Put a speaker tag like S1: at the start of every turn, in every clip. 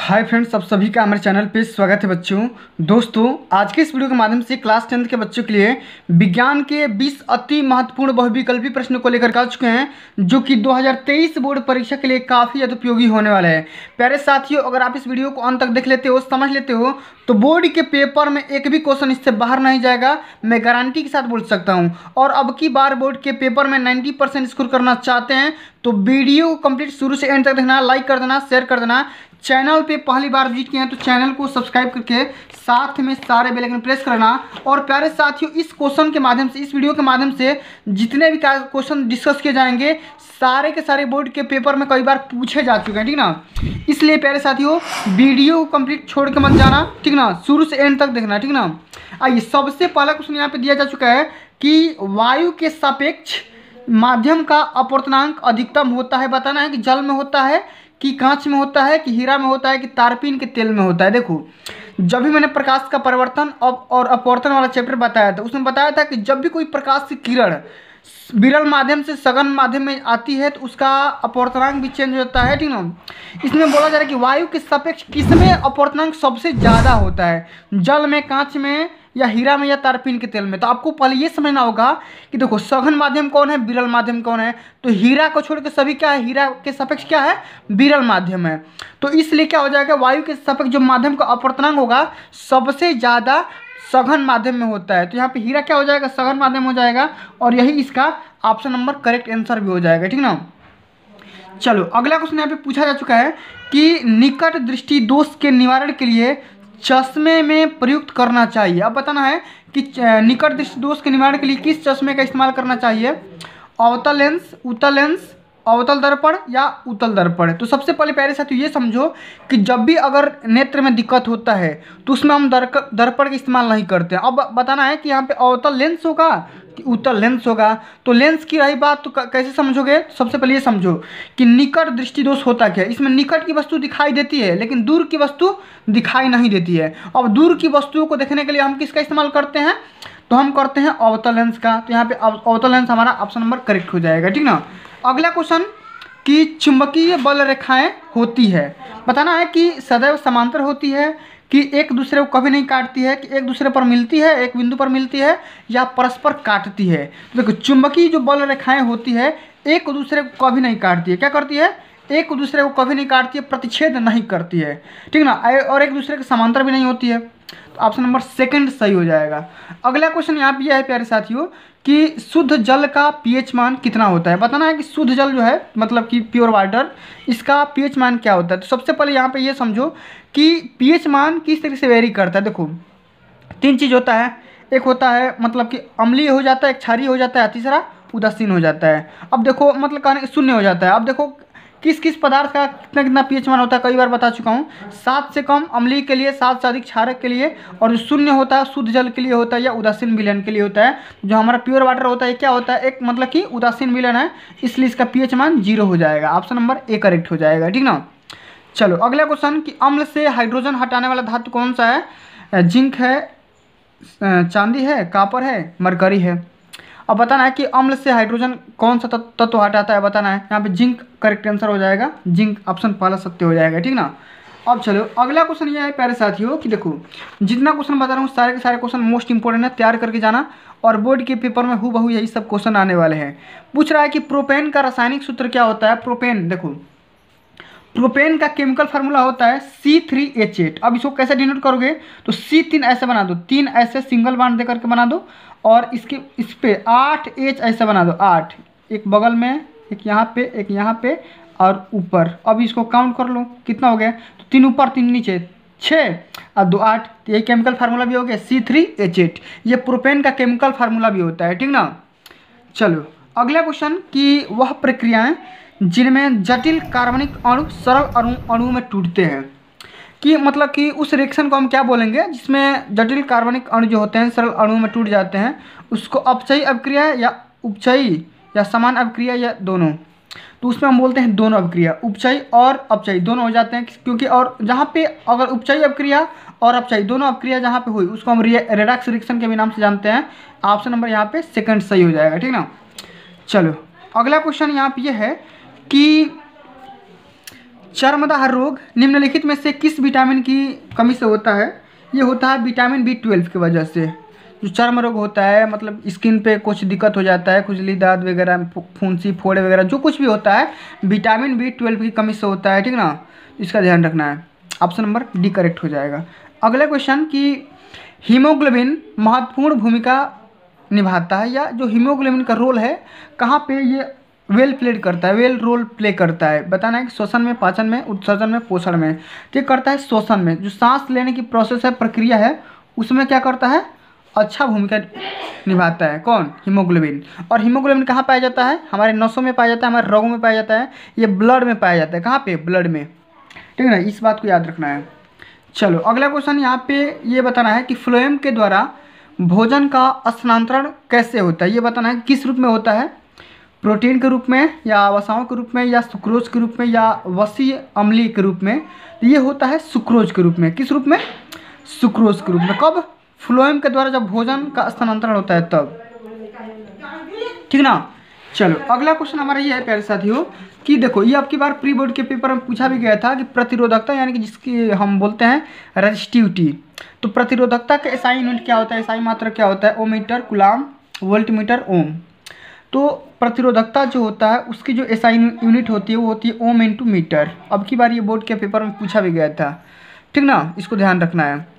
S1: Hi friends, आप सभी का हमारे चैनल पे स्वागत है। दोस्तों आज के इस वीडियो के माध्यम से क्लास 10 के बच्चों के लिए विज्ञान के 20 अति महत्वपूर्ण बहुविकल्पी प्रश्नों को लेकर आ चुके हैं, जो कि 2023 बोर्ड परीक्षा के लिए काफ़ी ज़्यादा उपयोगी होने वाला है। प्यारे साथियों, अगर आप इस वीडियो को अंत तक देख लेते हो, समझ लेते हो, तो बोर्ड के पेपर में एक भी क्वेश्चन इससे बाहर नहीं जाएगा, मैं गारंटी के साथ बोल सकता हूँ। और अब की बार बोर्ड के पेपर में 90% स्कोर करना चाहते हैं तो वीडियो को कंप्लीट शुरू से एंड तक देखना, लाइक कर देना, शेयर कर देना। चैनल पे पहली बार विजिट किए हैं तो चैनल को सब्सक्राइब करके साथ में सारे बेल आइकन प्रेस करना। और प्यारे साथियों, इस क्वेश्चन के माध्यम से, इस वीडियो के माध्यम से जितने भी क्वेश्चन डिस्कस किए जाएंगे सारे के सारे बोर्ड के पेपर में कई बार पूछे जा चुके हैं, ठीक ना। इसलिए प्यारे साथियों, वीडियो को कंप्लीट छोड़ के मत जाना, ठीक ना, शुरू से एंड तक देखना, ठीक ना। आइए, सबसे पहला क्वेश्चन यहाँ पे दिया जा चुका है कि वायु के सापेक्ष माध्यम का अपवर्तनांक अधिकतम होता है। बताना है कि जल में होता है, कि कांच में होता है, कि हीरा में होता है, कि तारपीन के तेल में होता है। देखो, जब भी मैंने प्रकाश का परिवर्तन और अपवर्तन वाला चैप्टर बताया था, उसमें बताया था कि जब भी कोई प्रकाश की किरण विरल माध्यम से सघन माध्यम में आती है तो उसका अपवर्तनांक भी चेंज हो जाता है, ठीक ना। इसमें बोला जा रहा है कि वायु के सापेक्ष किसमें अपवर्तनांक सबसे ज़्यादा होता है, जल में, कांच में, या हीरा में, या तारपीन के तेल में। तो आपको पहले ये समझना होगा कि देखो, सघन माध्यम कौन है, विरल माध्यम कौन है। तो हीरा को छोड़ के सभी क्या है, हीरा के सापेक्ष क्या है, विरल माध्यम है। तो इसलिए क्या हो जाएगा, वायु के सापेक्ष जो माध्यम का अपवर्तनांक होगा सबसे ज़्यादा सघन माध्यम में होता है। तो यहाँ पे हीरा क्या हो जाएगा, सघन माध्यम हो जाएगा, और यही इसका ऑप्शन नंबर करेक्ट आंसर भी हो जाएगा, ठीक ना। चलो, अगला क्वेश्चन यहाँ पे पूछा जा चुका है कि निकट दृष्टि दोष के निवारण के लिए चश्मे में प्रयुक्त करना चाहिए। अब बताना है कि निकट दृष्टि दोष के निवारण के लिए किस चश्मे का इस्तेमाल करना चाहिए, अवतल लेंस, उत्तल लेंस, अवतल दर्पण या उत्तल दर्पण। तो सबसे पहले प्यारे साथियों ये समझो कि जब भी अगर नेत्र में दिक्कत होता है तो उसमें हम दर्पण का इस्तेमाल नहीं करते हैं। अब बताना है कि यहाँ पे अवतल लेंस होगा कि उत्तल लेंस होगा। तो लेंस की रही बात, तो कैसे समझोगे, सबसे पहले ये समझो कि निकट दृष्टि दोष होता क्या है। इसमें निकट की वस्तु दिखाई देती है लेकिन दूर की वस्तु दिखाई नहीं देती है। अब दूर की वस्तुओं को देखने के लिए हम किसका इस्तेमाल करते हैं, तो हम करते हैं अवतल लेंस का। तो यहाँ पे अवतल लेंस हमारा ऑप्शन नंबर करेक्ट हो जाएगा, ठीक ना। अगला क्वेश्चन कि चुंबकीय बल रेखाएं होती है, बताना है कि सदैव समांतर होती है, कि एक दूसरे को कभी नहीं काटती है, कि एक दूसरे पर मिलती है, एक बिंदु पर मिलती है, या परस्पर काटती है। तो देखो, चुंबकीय जो बल रेखाएं होती है एक दूसरे को कभी नहीं काटती है। क्या करती है, एक दूसरे को कभी नहीं काटती है, प्रतिच्छेद नहीं करती है, ठीक ना, और एक दूसरे के समांतर भी नहीं होती है। तो ऑप्शन नंबर सेकंड सही हो जाएगा। अगला क्वेश्चन यहाँ पे यह है प्यारे साथियों कि शुद्ध जल का पीएच मान कितना होता है। बताना है कि शुद्ध जल जो है, मतलब कि प्योर वाटर, इसका पीएच मान क्या होता है। तो सबसे पहले यहाँ पे ये समझो कि पीएच मान किस तरीके से वेरी करता है। देखो, तीन चीज़ होता है, एक होता है मतलब कि अम्लीय हो जाता है, एक क्षारीय हो जाता है, तीसरा उदासीन हो जाता है। अब देखो, मतलब कहने शून्य हो जाता है। अब देखो किस किस पदार्थ का कितना कितना पीएच मान होता है, कई बार बता चुका हूँ। 7 से कम अम्लीय के लिए, 7 से अधिक क्षारक के लिए, और जो शून्य होता है शुद्ध जल के लिए होता है, या उदासीन विलयन के लिए होता है। जो हमारा प्योर वाटर होता है क्या होता है, एक मतलब कि उदासीन विलयन है, इसलिए इसका पीएच मान 0 हो जाएगा। ऑप्शन नंबर ए करेक्ट हो जाएगा, ठीक ना। चलो, अगला क्वेश्चन कि अम्ल से हाइड्रोजन हटाने वाला धातु कौन सा है। जिंक है, चांदी है, कापर है, मरकरी है। अब बताना है कि अम्ल से हाइड्रोजन कौन सा तत्व हटाता है। बताना है, यहाँ पे जिंक करेक्ट आंसर हो जाएगा, जिंक ऑप्शन पहला सत्य हो जाएगा, ठीक ना। अब चलो, अगला क्वेश्चन ये है प्यारे साथियों कि देखो, जितना क्वेश्चन बता रहा हूँ सारे के सारे क्वेश्चन मोस्ट इंपॉर्टेंट है, तैयार करके जाना, और बोर्ड के पेपर में हूबहू यही सब क्वेश्चन आने वाले हैं। पूछ रहा है कि प्रोपेन का रासायनिक सूत्र क्या होता है। प्रोपेन, देखो, प्रोपेन का केमिकल फार्मूला होता है C3H8। अब इसको कैसे डिनोट करोगे, तो C3 ऐसे बना दो, 3 ऐसे सिंगल बांड दे करके बना दो, और इस पे 8H ऐसे बना दो, 8, एक बगल में, एक यहाँ पे, एक यहाँ पे, और ऊपर। अब इसको काउंट कर लो कितना हो गया, तो 3 ऊपर 3 नीचे, 6 और 2 8। तो ये केमिकल फार्मूला भी हो गया C3H8। ये प्रोपेन का केमिकल फार्मूला भी होता है, ठीक ना। चलो, अगला क्वेश्चन कि वह प्रक्रियाएं जिनमें जटिल कार्बनिक अणु सरल अणु में टूटते हैं, कि मतलब कि उस रिएक्शन को हम क्या बोलेंगे जिसमें जटिल कार्बनिक अणु जो होते हैं सरल अणु में टूट जाते हैं, उसको अपचयी अभिक्रिया या उपचयी या समान अभिक्रिया या दोनों। तो उसमें हम बोलते हैं दोनों अभिक्रिया, उपचयी और अपचयी दोनों हो जाते हैं, क्योंकि और जहाँ पे अगर उपचयी अभिक्रिया और अपचयी दोनों अभिक्रिया जहाँ पे हुई उसको हम रेडॉक्स रिएक्शन के भी नाम से जानते हैं। ऑप्शन नंबर यहाँ पे सेकंड सही हो जाएगा, ठीक ना। चलो, अगला क्वेश्चन यहाँ पे ये है कि चर्मदाह रोग निम्नलिखित में से किस विटामिन की कमी से होता है? ये होता है विटामिन B12 की वजह से। जो चर्म रोग होता है मतलब स्किन पे कुछ दिक्कत हो जाता है, खुजली दाद वगैरह, फुंसी फोड़े वगैरह जो कुछ भी होता है विटामिन B12 की कमी से होता है, ठीक ना। इसका ध्यान रखना है। ऑप्शन नंबर डी करेक्ट हो जाएगा। अगला क्वेश्चन कि हीमोग्लोबिन महत्वपूर्ण भूमिका निभाता है, या जो हीमोग्लोबिन का रोल है कहाँ पे ये वेल रोल प्ले करता है? बताना है कि श्वसन में, पाचन में, उत्सर्जन में, पोषण में। तो ये करता है श्वसन में। जो सांस लेने की प्रोसेस है, प्रक्रिया है, उसमें क्या करता है? अच्छा भूमिका निभाता है। कौन? हीमोग्लोबिन। और हीमोग्लोबिन कहाँ पाया जाता है? हमारे नसों में पाया जाता है, हमारे रगों में पाया जाता है, ये ब्लड में पाया जाता है। कहाँ पे? ब्लड में, ठीक है ना। इस बात को याद रखना है। चलो अगला क्वेश्चन यहाँ पे ये बताना है कि फ्लोएम के द्वारा भोजन का स्थानांतरण कैसे होता है? ये बताना है किस रूप में होता है? प्रोटीन के रूप में, या वसाओं के रूप में, या सुक्रोज के रूप में, या वसीय अम्लीय के रूप में? ये होता है सुक्रोज के रूप में। किस रूप में? सुक्रोज के रूप में। कब? फ्लोएम के द्वारा जब भोजन का स्थानांतरण होता है तब, ठीक ना। चलो अगला क्वेश्चन हमारा ये है प्यारे साथियों कि देखो ये आपकी बार प्री बोर्ड के पेपर में पूछा भी गया था कि प्रतिरोधकता यानी कि जिसकी हम बोलते हैं रेजिस्टिविटी। तो प्रतिरोधकता का एसआई यूनिट क्या होता है? एसआई मात्रक क्या होता है? ओमीटर, कूलाम, वोल्टमीटर, ओम। तो प्रतिरोधकता जो होता है उसकी जो एसआई यूनिट होती है वो होती है ओम इंटू मीटर। अब की बार ये बोर्ड के पेपर में पूछा भी गया था, ठीक ना। इसको ध्यान रखना है।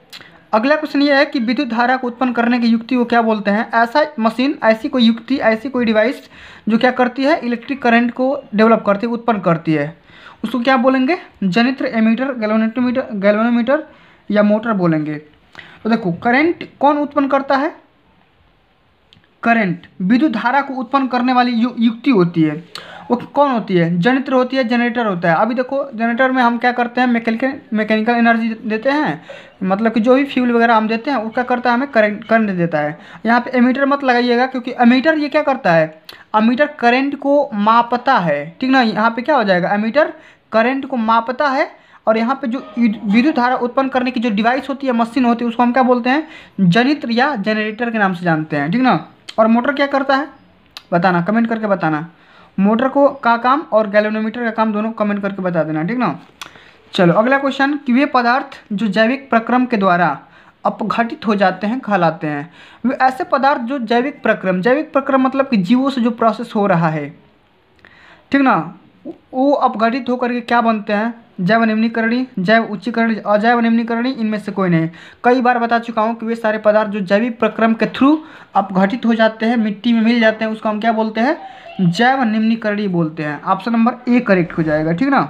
S1: अगला क्वेश्चन ये है कि विद्युत धारा को उत्पन्न करने की युक्ति को क्या बोलते हैं? ऐसा मशीन, ऐसी कोई युक्ति, ऐसी कोई डिवाइस जो क्या करती है? इलेक्ट्रिक करंट को डेवलप करती है, उत्पन्न करती है, उसको क्या बोलेंगे? जनित्र, एमीटर, गैल्वेनोमीटर या मोटर बोलेंगे। तो देखो करंट कौन उत्पन्न करता है? करंट विद्युत धारा को उत्पन्न करने वाली युक्ति होती है, वो कौन होती है? जनित्र होती है, जनरेटर होता है। अभी देखो जनरेटर में हम क्या करते हैं? मैकेनिकल एनर्जी देते हैं, मतलब कि जो भी फ्यूल वगैरह हम देते हैं वो क्या करता है? हमें करंट देता है। यहाँ पे एमीटर मत लगाइएगा, क्योंकि एमीटर ये क्या करता है? एमीटर करंट को मापता है, ठीक ना। यहाँ पे क्या हो जाएगा? एमीटर करंट को मापता है, और यहाँ पे जो विद्युत धारा उत्पन्न करने की जो डिवाइस होती है, मशीन होती है, उसको हम क्या बोलते हैं? जनित्र या जनरेटर के नाम से जानते हैं, ठीक ना। और मोटर क्या करता है? बताना, कमेंट करके बताना। मोटर को का काम और गैल्वेनोमीटर का काम दोनों कमेंट करके बता देना, ठीक ना। चलो अगला क्वेश्चन कि वे पदार्थ जो जैविक प्रक्रम के द्वारा अपघटित हो जाते हैं कहलाते हैं? वे ऐसे पदार्थ जो जैविक प्रक्रम मतलब कि जीवों से जो प्रोसेस हो रहा है, ठीक ना, वो अपघटित होकर के क्या बनते हैं? जैव निम्नीकरणी, जैव उच्चीकरणी, अजैव निम्नीकरणी, इनमें से कोई नहीं। कई बार बता चुका हूँ कि वे सारे पदार्थ जो जैविक प्रक्रम के थ्रू अपघटित हो जाते हैं, मिट्टी में मिल जाते हैं, उसको हम क्या बोलते हैं? जैव निम्नीकरणी बोलते हैं। ऑप्शन नंबर ए करेक्ट हो जाएगा, ठीक ना,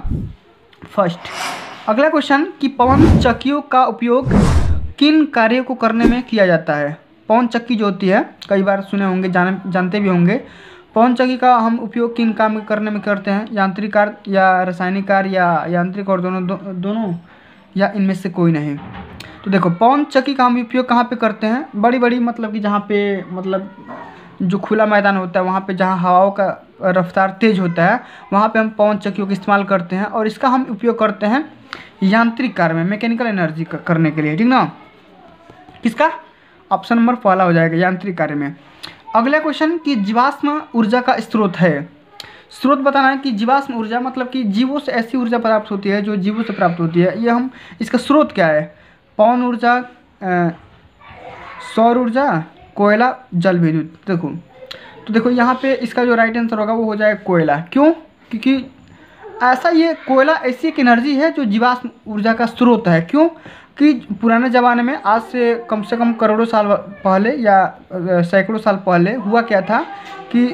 S1: फर्स्ट। अगला क्वेश्चन कि पवन चक्कियों का उपयोग किन कार्यों को करने में किया जाता है? पवन चक्की जो होती है, कई बार सुने होंगे, जानते भी होंगे। पवन चक्की का हम उपयोग किन काम करने में करते हैं? यांत्रिक कार्य या रासायनिक कार्य या यांत्रिक और दोनों या इनमें से कोई नहीं। तो देखो पवन चक्की का हम उपयोग कहाँ पे करते हैं? बड़ी बड़ी मतलब कि जहाँ पे मतलब जो खुला मैदान होता है, वहाँ पे जहाँ हवाओं का रफ्तार तेज होता है, वहाँ पे हम पवन चक्कियों का इस्तेमाल करते हैं। और इसका हम उपयोग करते हैं यांत्रिक कार्य में, मैकेनिकल एनर्जी करने के लिए, ठीक ना। किसका? ऑप्शन नंबर पहला हो जाएगा, यांत्रिक कार्य में। अगला क्वेश्चन कि जीवाश्म ऊर्जा का स्रोत है। स्रोत बताना है कि जीवाश्म ऊर्जा मतलब कि जीवों से ऐसी ऊर्जा प्राप्त होती है जो जीवों से प्राप्त होती है। ये हम इसका स्रोत क्या है? पवन ऊर्जा, सौर ऊर्जा, कोयला, जल विद्युत। तो देखो यहाँ पे इसका जो राइट आंसर होगा वो हो जाएगा कोयला। क्यों? क्योंकि ऐसा ये कोयला ऐसी एक एनर्जी है जो जीवाश्म ऊर्जा का स्रोत है। क्यों? कि पुराने ज़माने में, आज से कम करोड़ों साल पहले या सैकड़ों साल पहले हुआ क्या था कि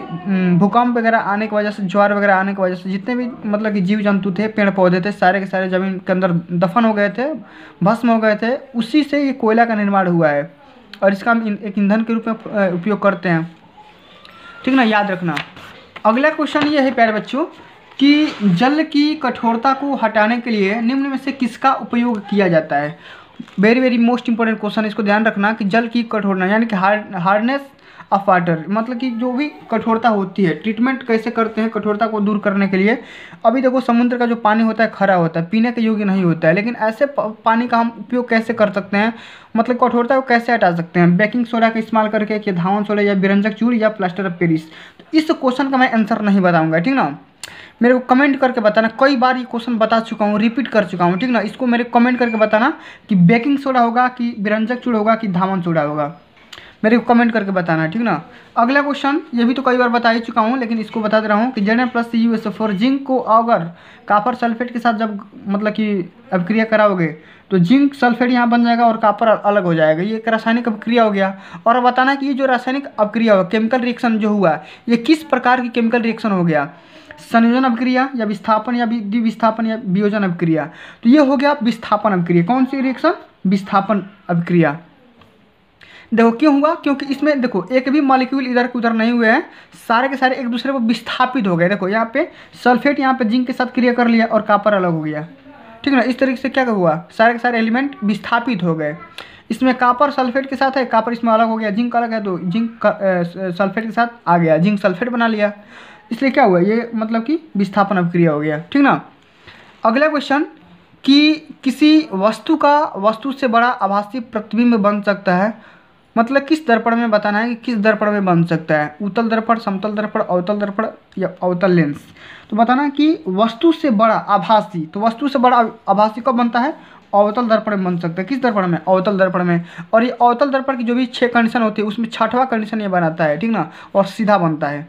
S1: भूकंप वगैरह आने की वजह से, ज्वार वगैरह आने की वजह से जितने भी मतलब कि जीव जंतु थे, पेड़ पौधे थे, सारे के सारे ज़मीन के अंदर दफन हो गए थे, भस्म हो गए थे। उसी से ये कोयला का निर्माण हुआ है, और इसका हम एक ईंधन के रूप में उपयोग करते हैं, ठीक ना, याद रखना। अगला क्वेश्चन ये है प्यारे बच्चों कि जल की कठोरता को हटाने के लिए निम्न में से किसका उपयोग किया जाता है? Very very most important question, इसको ध्यान रखना कि जल की कठोरता यानी कि हार्डनेस ऑफ वाटर, मतलब कि जो भी कठोरता होती है, ट्रीटमेंट कैसे करते हैं कठोरता को दूर करने के लिए। अभी देखो समुद्र का जो पानी होता है खरा होता है, पीने के योग्य नहीं होता है, लेकिन ऐसे पानी का हम उपयोग कैसे कर सकते हैं, मतलब कठोरता को कैसे हटा सकते हैं? बेकिंग सोडा का इस्तेमाल करके, कि धावन सोडा, या बिरंजक चूर्ण, या प्लास्टर ऑफ पेरिस। तो इस क्वेश्चन का मैं आंसर नहीं बताऊँगा, ठीक ना। मेरे को कमेंट करके बताना। कई बार ये क्वेश्चन बता चुका हूँ, रिपीट कर चुका हूँ, ठीक ना। इसको मेरे कमेंट करके बताना कि बेकिंग सोडा होगा कि विरंजक चूड़ होगा कि धामन सोडा होगा, मेरे को कमेंट करके बताना, ठीक ना। अगला क्वेश्चन, ये भी तो कई बार बता ही चुका हूँ लेकिन इसको बता दे रहा हूँ कि Zn+CuSO4 जिंक को अगर कॉपर सल्फेट के साथ जब मतलब कि अभिक्रिया कराओगे तो जिंक सल्फेट यहाँ बन जाएगा और कॉपर अलग हो जाएगा। ये एक रासायनिक अभिक्रिया हो गया। और अब बताना कि ये जो रासायनिक अभिक्रिया हो, केमिकल रिएक्शन जो हुआ, ये किस प्रकार की केमिकल रिएक्शन हो गया, संयोजन अभिक्रिया या विस्थापन या द्विविस्थापन या वियोजन अभिक्रिया। तो ये हो गया विस्थापन अभिक्रिया। कौन सी रिएक्शन? विस्थापन अभिक्रिया। देखो क्यों हुआ, क्योंकि इसमें देखो एक भी मॉलिक्यूल इधर के उधर नहीं हुए हैं, सारे के सारे एक दूसरे पर विस्थापित हो गए। देखो यहाँ पे सल्फेट यहाँ पे जिंक के साथ क्रिया कर लिया और कॉपर अलग हो गया, ठीक है ना। इस तरीके से क्या हुआ, सारे के सारे एलिमेंट विस्थापित हो गए। इसमें कॉपर सल्फेट के साथ है, कॉपर इसमें अलग हो गया, जिंक अलग है तो जिंक सल्फेट के साथ आ गया, जिंक सल्फेट बना लिया। इसलिए क्या हुआ, ये मतलब कि विस्थापन अभिक्रिया हो गया, ठीक ना। अगला क्वेश्चन कि किसी वस्तु से बड़ा आभासी प्रतिबिंब बन सकता है, मतलब किस दर्पण में बताना है कि किस दर्पण में बन सकता है, उत्तल दर्पण, समतल दर्पण, अवतल दर्पण या अवतल लेंस। तो बताना कि वस्तु से बड़ा आभासी, तो वस्तु से बड़ा आभासी कब बनता है, अवतल दर्पण में बन सकता है। किस दर्पण में, अवतल दर्पण में। और ये अवतल दर्पण की जो भी 6 कंडीशन होती है उसमें 6वां कंडीशन ये बनाता है, ठीक ना, और सीधा बनता है,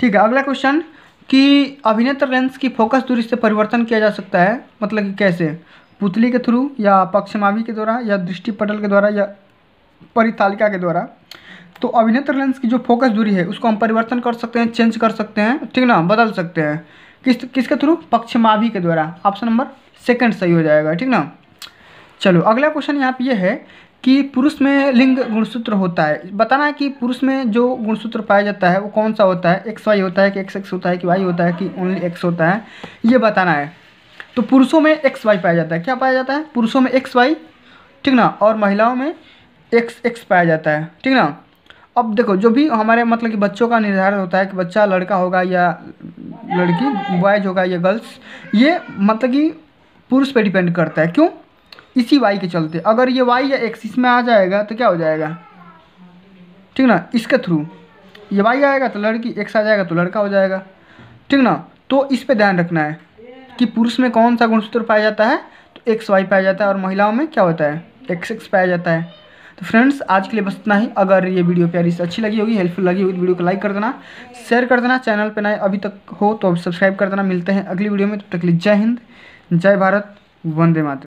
S1: ठीक है। अगला क्वेश्चन कि अभिनेत्र लेंस की फोकस दूरी से परिवर्तन किया जा सकता है, मतलब कि कैसे, पुतली के थ्रू या पक्षमावी के द्वारा या दृष्टिपटल के द्वारा या परितालिका के द्वारा। तो अभिनेत्र लेंस की जो फोकस दूरी है उसको हम परिवर्तन कर सकते हैं, चेंज कर सकते हैं, ठीक ना, बदल सकते हैं। किसके थ्रू, पक्षमावी के द्वारा। ऑप्शन नंबर सेकंड सही हो जाएगा, ठीक ना। चलो अगला क्वेश्चन यहाँ पे ये है कि पुरुष में लिंग गुणसूत्र होता है। बताना है कि पुरुष में जो गुणसूत्र पाया जाता है वो कौन सा होता है, XY होता है कि XX होता है कि Y होता है कि ओनली X होता है, ये बताना है। तो पुरुषों में XY पाया जाता है। क्या पाया जाता है, पुरुषों में XY, ठीक ना, और महिलाओं में XX पाया जाता है, ठीक ना। अब देखो जो भी हमारे मतलब कि बच्चों का निर्धारण होता है कि बच्चा लड़का होगा या लड़की, बॉयज होगा या गर्ल्स, ये मतलब कि पुरुष पे डिपेंड करता है। क्यों, इसी Y के चलते। अगर ये Y या X इसमें आ जाएगा तो क्या हो जाएगा, ठीक ना, इसके थ्रू ये Y आएगा तो लड़की, X आ जाएगा तो लड़का हो जाएगा, ठीक ना। तो इस पे ध्यान रखना है कि पुरुष में कौन सा गुणसूत्र पाया जाता है, तो XY पाया जाता है, और महिलाओं में क्या होता है, XX पाया जाता है। तो फ्रेंड्स आज के लिए बस इतना ही। अगर ये वीडियो प्यारी से अच्छी लगी होगी, हेल्पफुल लगी होगी तो वीडियो को लाइक कर देना, शेयर कर देना, चैनल पे नए अभी तक हो तो सब्सक्राइब कर देना। मिलते हैं अगली वीडियो में, तब तक के लिए जय हिंद, जय भारत, वंदे मातरम।